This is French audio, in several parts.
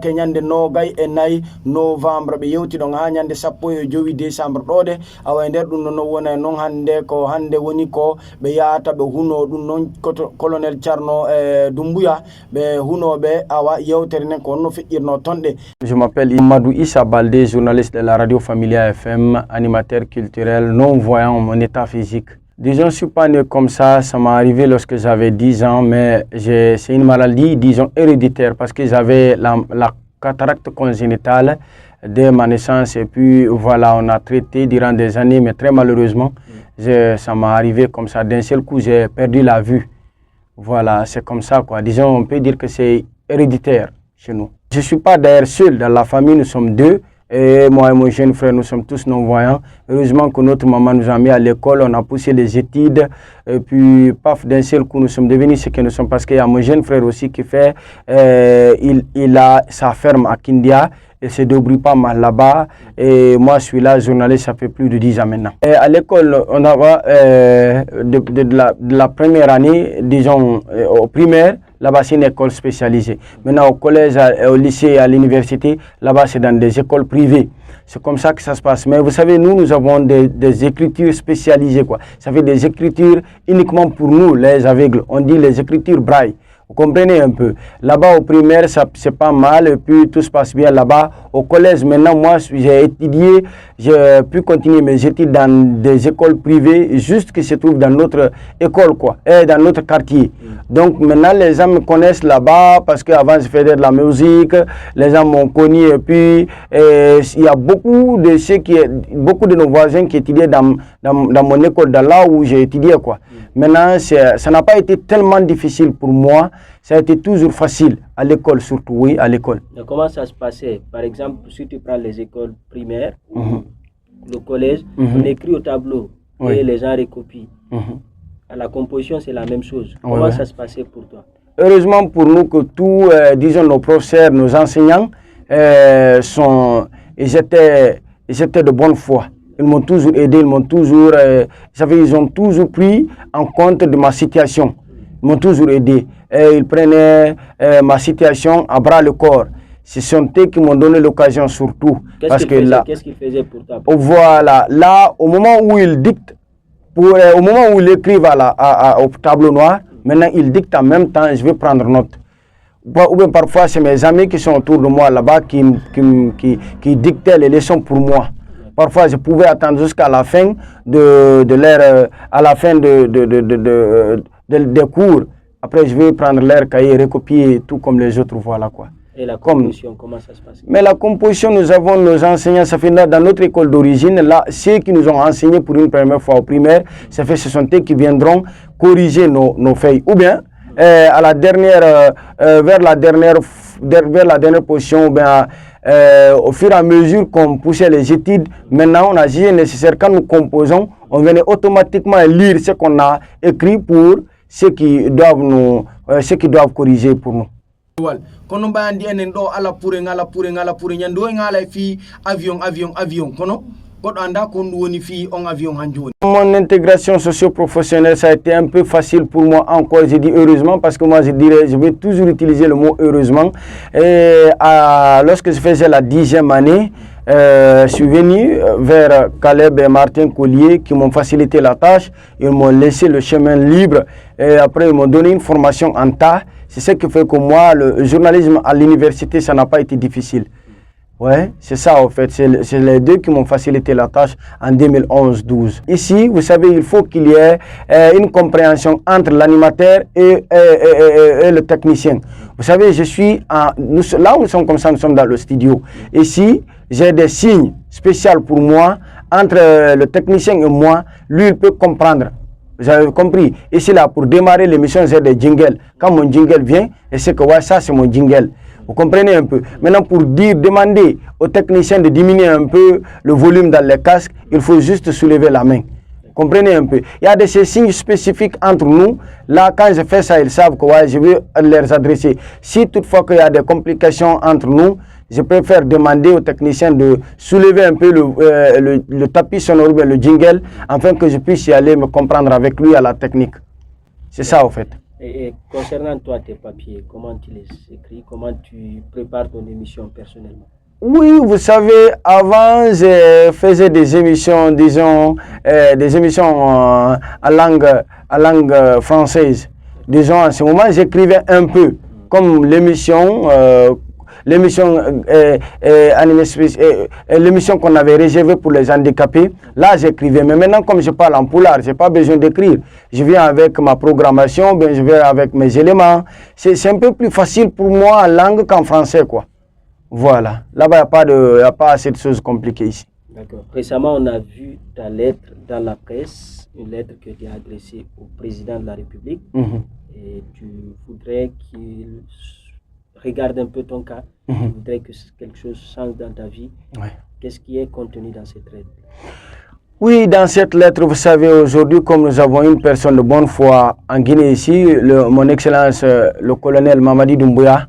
Kenyande no gay e nay novembre be yewti don ha nyande sappo e jowi décembre dode awa nder dum no wona non hande ko hande woni ko be yaata be huno dum non colonel Thierno Doumbouya be huno be awa yewtere nen ko no fiirno tonde. Je m'appelle Amadou Issa Baldé, journaliste de la radio Familia FM, animateur culturel non voyant mon état physique. Disons, je ne suis pas né comme ça m'est arrivé lorsque j'avais 10 ans, mais c'est une maladie, disons, héréditaire, parce que j'avais la cataracte congénitale dès ma naissance, et puis voilà, on a traité durant des années, mais très malheureusement, ça m'est arrivé comme ça, d'un seul coup, j'ai perdu la vue. Voilà, c'est comme ça, quoi. Disons, on peut dire que c'est héréditaire chez nous. Je ne suis pas d'ailleurs seul, dans la famille, nous sommes deux. Et moi et mon jeune frère, nous sommes tous non-voyants. Heureusement que notre maman nous a mis à l'école, on a poussé les études. Et puis, paf, d'un seul coup, nous sommes devenus ce que nous sommes. Parce qu'il y a mon jeune frère aussi qui fait, il a sa ferme à Kindia. Il se débrouille pas mal là-bas. Et moi, je suis là, journaliste, ça fait plus de 10 ans maintenant. Et à l'école, on a de la première année, disons, au primaire, là-bas, c'est une école spécialisée. Maintenant, au collège, au lycée, à l'université, là-bas, c'est dans des écoles privées. C'est comme ça que ça se passe. Mais vous savez, nous avons des écritures spécialisées, quoi. Ça fait des écritures uniquement pour nous, les aveugles. On dit les écritures braille. Vous comprenez un peu. Là-bas, au primaire, c'est pas mal. Et puis, tout se passe bien là-bas. Au collège, maintenant, moi, j'ai étudié, j'ai pu continuer mes études dans des écoles privées, juste qui se trouvent dans notre école, quoi, et dans notre quartier. Donc, maintenant, les gens me connaissent là-bas parce qu'avant, je faisais de la musique. Les gens m'ont connu. Et puis, il y a beaucoup de nos voisins qui étudiaient dans mon école, dans là où j'ai étudié, quoi. Maintenant, ça n'a pas été tellement difficile pour moi. Ça a été toujours facile, à l'école surtout, oui, à l'école. Comment ça se passait? Par exemple, si tu prends les écoles primaires, le collège, on écrit au tableau et les gens recopient. À la composition, c'est la même chose. Comment ça se passait pour toi? Heureusement pour nous que tous, disons, nos professeurs, nos enseignants, ils étaient de bonne foi. Ils m'ont toujours aidé, ils ont toujours pris en compte de ma situation. Ils m'ont toujours aidé. Et ils prenaient ma situation à bras le corps. Ce sont eux qui m'ont donné l'occasion surtout. Qu'est-ce qu'ils faisaient pour ta part? Voilà. Là, au moment où ils dictent, au moment où ils écrivent au tableau noir, maintenant ils dictent en même temps et je vais prendre note. Ou bien parfois, c'est mes amis qui sont autour de moi là-bas qui dictaient les leçons pour moi. Parfois, je pouvais attendre jusqu'à la fin des cours. Après, je vais prendre leur cahier, recopier tout comme les autres, voilà quoi. Et la composition, comment ça se passe? Mais la composition, nous avons nos enseignants, ça fait dans notre école d'origine, là, ceux qui nous ont enseigné pour une première fois au primaire, ça fait ce sont eux qui viendront corriger nos feuilles. Ou bien, vers la dernière position, ou bien, au fur et à mesure qu'on poussait les études, maintenant on a jugé nécessaire, quand nous composons, on venait automatiquement lire ce qu'on a écrit pour ceux qui doivent corriger pour nous. Kono bandi enen do ala pure nyando ngala fi avion kono godo anda ko woni fi on avion hanjoni. Mon intégration socio-professionnelle, ça a été un peu facile pour moi encore, je dis heureusement, parce que moi je vais toujours utiliser le mot heureusement. Et lorsque je faisais la 10e année, je suis venu vers Caleb et Martin Collier qui m'ont facilité la tâche. Ils m'ont laissé le chemin libre et après ils m'ont donné une formation en tas. C'est ce qui fait que moi, le journalisme à l'université, ça n'a pas été difficile. Ouais, c'est ça en fait. C'est les deux qui m'ont facilité la tâche en 2011-12. Ici, vous savez, il faut qu'il y ait une compréhension entre l'animateur et le technicien. Vous savez, là où nous sommes comme ça, nous sommes dans le studio. Ici, j'ai des signes spéciaux pour moi entre le technicien et moi. Lui, il peut comprendre. Vous avez compris? Ici, là, pour démarrer l'émission, j'ai des jingles. Quand mon jingle vient, je sais que ouais, ça, c'est mon jingle. Vous comprenez un peu? Maintenant, pour demander aux techniciens de diminuer un peu le volume dans les casques, il faut juste soulever la main. Vous comprenez un peu? Il y a des signes spécifiques entre nous. Là, quand je fais ça, ils savent que ouais, je vais leur adresser. Si toutefois qu'il y a des complications entre nous, je préfère demander aux techniciens de soulever un peu le tapis sonore, le jingle, afin que je puisse y aller me comprendre avec lui à la technique. C'est ça, en fait. Et concernant toi, tes papiers, comment tu les écris? Comment tu prépares ton émission personnellement? Oui, vous savez, avant, je faisais des émissions, disons, des émissions à langue française. Disons, en ce moment, j'écrivais un peu, comme l'émission l'émission qu'on avait réservée pour les handicapés. Là, j'écrivais. Mais maintenant, comme je parle en poulard, je n'ai pas besoin d'écrire. Je viens avec ma programmation, bien, je viens avec mes éléments. C'est un peu plus facile pour moi en langue qu'en français, quoi. Voilà. Là-bas, il n'y a pas assez de choses compliquées ici. D'accord. Récemment, on a vu ta lettre dans la presse, une lettre que tu as adressée au président de la République. Et tu voudrais qu'il regarde un peu ton cas. Tu voudrais que quelque chose change dans ta vie. Ouais. Qu'est-ce qui est contenu dans cette lettre? Oui, dans cette lettre, vous savez, aujourd'hui, comme nous avons une personne de bonne foi en Guinée ici, mon Excellence, le colonel Mamadi Doumbouya,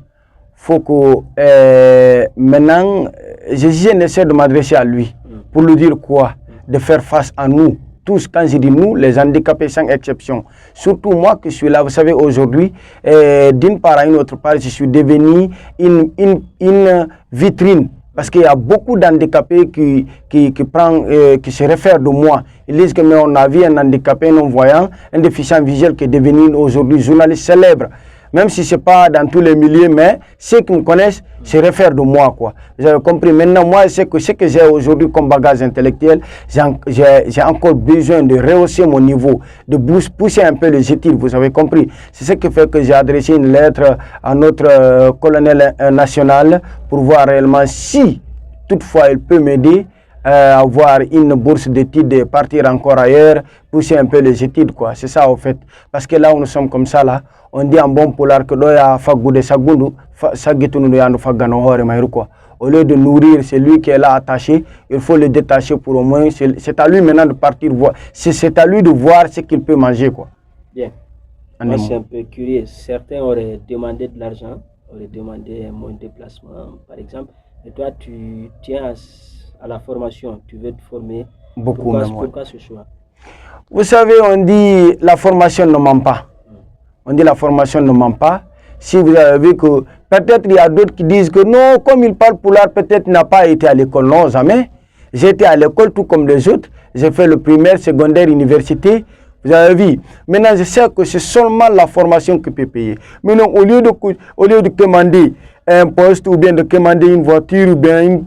faut que maintenant, j'essaie de m'adresser à lui pour lui dire quoi? De faire face à nous, tous, quand je dis nous, les handicapés sans exception. Surtout moi qui suis là, vous savez, aujourd'hui, d'une part à une autre part, je suis devenu une vitrine. Parce qu'il y a beaucoup d'handicapés qui se réfèrent de moi. Ils disent que mais on a vu un handicapé non-voyant, un déficient visuel qui est devenu aujourd'hui journaliste célèbre. Même si ce n'est pas dans tous les milieux, mais ceux qui me connaissent se réfèrent de moi, quoi. Vous avez compris? Maintenant, moi, c'est que ce que j'ai aujourd'hui comme bagage intellectuel, j'ai encore besoin de rehausser mon niveau, de pousser un peu les études, vous avez compris? C'est ce qui fait que j'ai adressé une lettre à notre colonel national pour voir réellement si, toutefois, il peut m'aider à avoir une bourse d'études et partir encore ailleurs, pousser un peu les études, quoi. C'est ça, en fait. Parce que là où nous sommes comme ça, là, on dit en bon polar que doya fagude sagundu sagitunu yandu fagano hore mayru, quoi. Au lieu de nourrir celui qui est là attaché, il faut le détacher pour au moins. C'est à lui maintenant de partir voir. C'est à lui de voir ce qu'il peut manger, quoi. Bien. Moi, c'est un peu curieux. Certains auraient demandé de l'argent, auraient demandé un moyen de déplacement, par exemple. Et toi, tu tiens à la formation, tu veux te former. Beaucoup pourquoi, même, pourquoi ce choix? Vous savez, on dit la formation ne ment pas. On dit la formation ne ment pas. Si vous avez vu que peut-être il y a d'autres qui disent que non, comme il parle poulard, peut-être il n'a pas été à l'école. Non, jamais. J'ai été à l'école tout comme les autres. J'ai fait le primaire, secondaire, université. Vous avez vu. Maintenant, je sais que c'est seulement la formation qui peut payer. Maintenant, au lieu de commander un poste ou bien de commander une voiture ou bien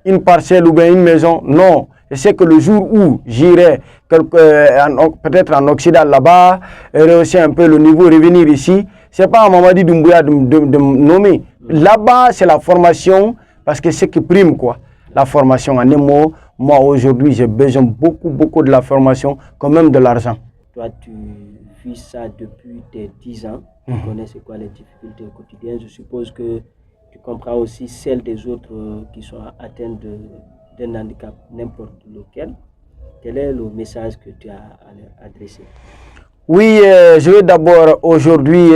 une parcelle ou bien une maison, non. Je sais que le jour où j'irai peut-être en Occident là-bas, rehausser un peu le niveau, revenir ici, ce n'est pas à Mamadi Doumbouya de me nommer. Là-bas, c'est la formation, parce que c'est ce qui prime, quoi. La formation, en un mot, moi aujourd'hui, j'ai besoin beaucoup de la formation, quand même de l'argent. Toi, tu vis ça depuis tes 10 ans. Tu connais c'est quoi les difficultés au quotidien. Je suppose que tu comprends aussi celles des autres qui sont atteints d'un handicap, n'importe lequel. Quel est le message que tu as à adresser? Oui, je vais d'abord aujourd'hui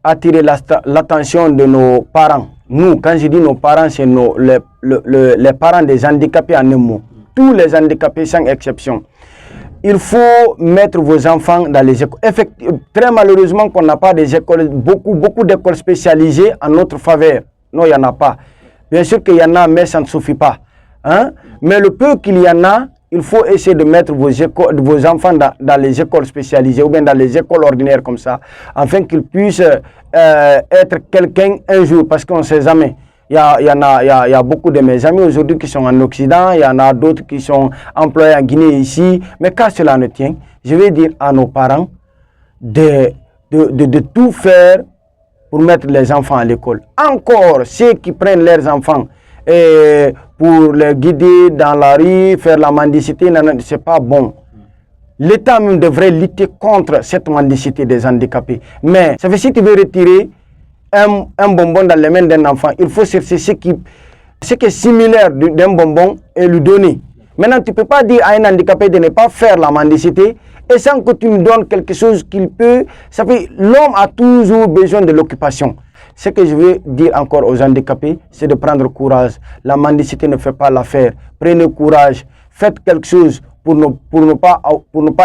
attirer l'attention de nos parents. Nous, quand je dis nos parents, c'est les parents des handicapés en un mot. Tous les handicapés sans exception. Il faut mettre vos enfants dans les écoles. Très malheureusement qu'on n'a pas des écoles, beaucoup d'écoles spécialisées en notre faveur. Non, il n'y en a pas. Bien sûr qu'il y en a, mais ça ne suffit pas. Hein? Mais le peu qu'il y en a, il faut essayer de mettre vos enfants dans les écoles spécialisées ou bien dans les écoles ordinaires comme ça, afin qu'ils puissent être quelqu'un un jour, parce qu'on ne sait jamais. Il y a beaucoup de mes amis aujourd'hui qui sont en Occident, il y en a d'autres qui sont employés en Guinée ici, mais quand cela ne tient, je vais dire à nos parents de tout faire pour mettre les enfants à l'école. Encore, ceux qui prennent leurs enfants pour les guider dans la rue, faire la mendicité, ce n'est pas bon. L'État même devrait lutter contre cette mendicité des handicapés. Mais ça fait si tu veux retirer un bonbon dans les mains d'un enfant, il faut chercher ce qui est similaire d'un bonbon et lui donner. Maintenant, tu ne peux pas dire à un handicapé de ne pas faire la mendicité et sans que tu lui donnes quelque chose qu'il peut. Ça fait l'homme a toujours besoin de l'occupation. Ce que je veux dire encore aux handicapés, c'est de prendre courage. La mendicité ne fait pas l'affaire. Prenez courage, faites quelque chose pour ne pas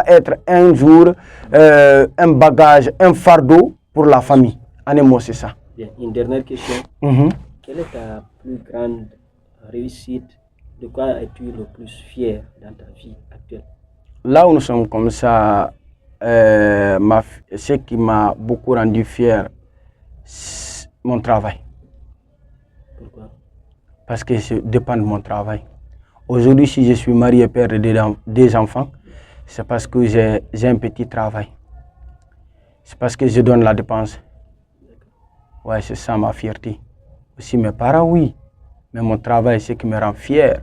être un jour un bagage, un fardeau pour la famille. En un mot, c'est ça. Bien. Une dernière question. Quelle est ta plus grande réussite? De quoi es-tu le plus fier dans ta vie actuelle? Là où nous sommes comme ça, ce qui m'a beaucoup rendu fier, c'est mon travail. Pourquoi? Parce que je dépend de mon travail. Aujourd'hui, si je suis marié et père de des enfants, c'est parce que j'ai un petit travail. C'est parce que je donne la dépense. Ouais, c'est ça ma fierté. Aussi mes parents, oui. Mais mon travail, c'est ce qui me rend fier.